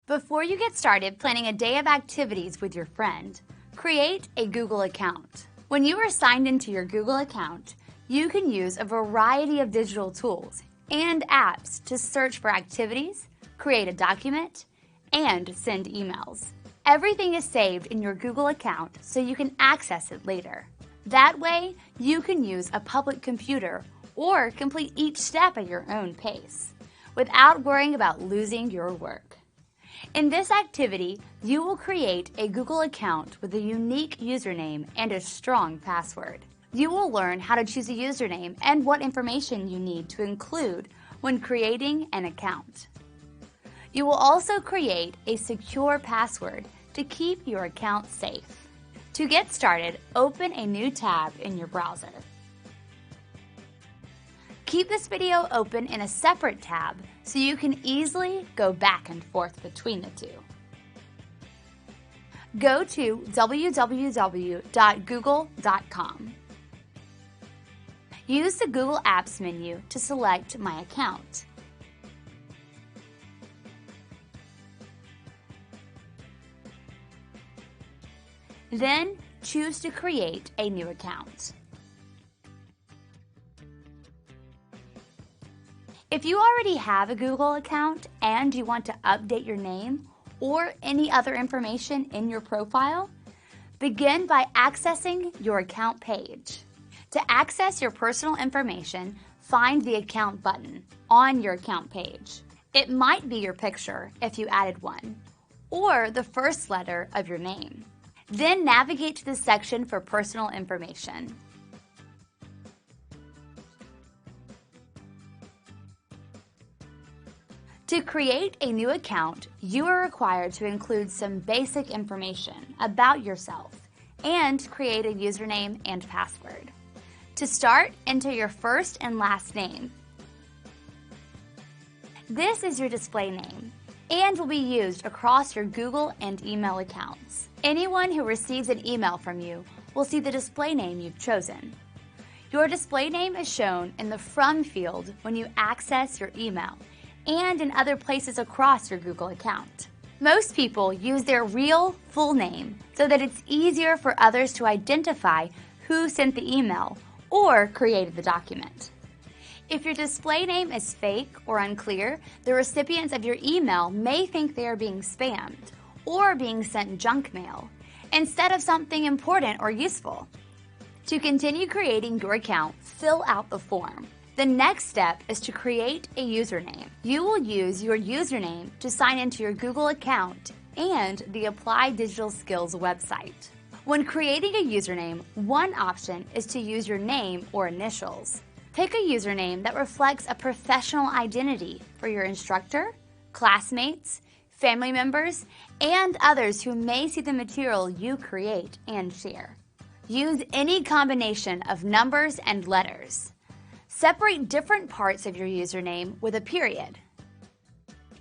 Before you get started planning a day of activities with your friend, create a Google account. When you are signed into your Google account, you can use a variety of digital tools and apps to search for activities, create a document, and send emails. Everything is saved in your Google account so you can access it later. That way, you can use a public computer or complete each step at your own pace without worrying about losing your work. In this activity, you will create a Google account with a unique username and a strong password. You will learn how to choose a username and what information you need to include when creating an account. You will also create a secure password to keep your account safe. To get started, open a new tab in your browser. Keep this video open in a separate tab so you can easily go back and forth between the two. Go to www.google.com. Use the Google Apps menu to select My Account. Then choose to create a new account. If you already have a Google account and you want to update your name or any other information in your profile, begin by accessing your account page. To access your personal information, find the Account button on your account page. It might be your picture if you added one, or the first letter of your name. Then navigate to the section for personal information. To create a new account, you are required to include some basic information about yourself and create a username and password. To start, enter your first and last name. This is your display name and will be used across your Google and email accounts. Anyone who receives an email from you will see the display name you've chosen. Your display name is shown in the From field when you access your email and in other places across your Google account. Most people use their real full name so that it's easier for others to identify who sent the email or created the document. If your display name is fake or unclear, the recipients of your email may think they are being spammed or being sent junk mail instead of something important or useful. To continue creating your account, fill out the form. The next step is to create a username. You will use your username to sign into your Google account and the Applied Digital Skills website. When creating a username, one option is to use your name or initials. Pick a username that reflects a professional identity for your instructor, classmates, family members, and others who may see the material you create and share. Use any combination of numbers and letters. Separate different parts of your username with a period.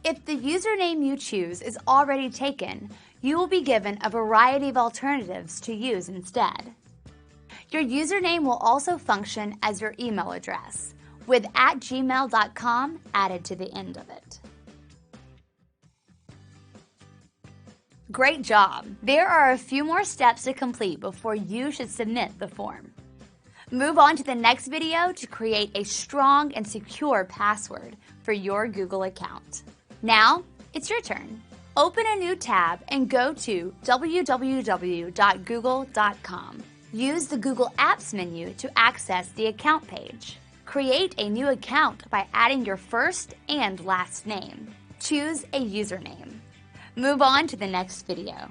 If the username you choose is already taken, you will be given a variety of alternatives to use instead. Your username will also function as your email address, with @gmail.com added to the end of it. Great job! There are a few more steps to complete before you should submit the form. Move on to the next video to create a strong and secure password for your Google account. Now, it's your turn. Open a new tab and go to www.google.com. Use the Google Apps menu to access the account page. Create a new account by adding your first and last name. Choose a username. Move on to the next video.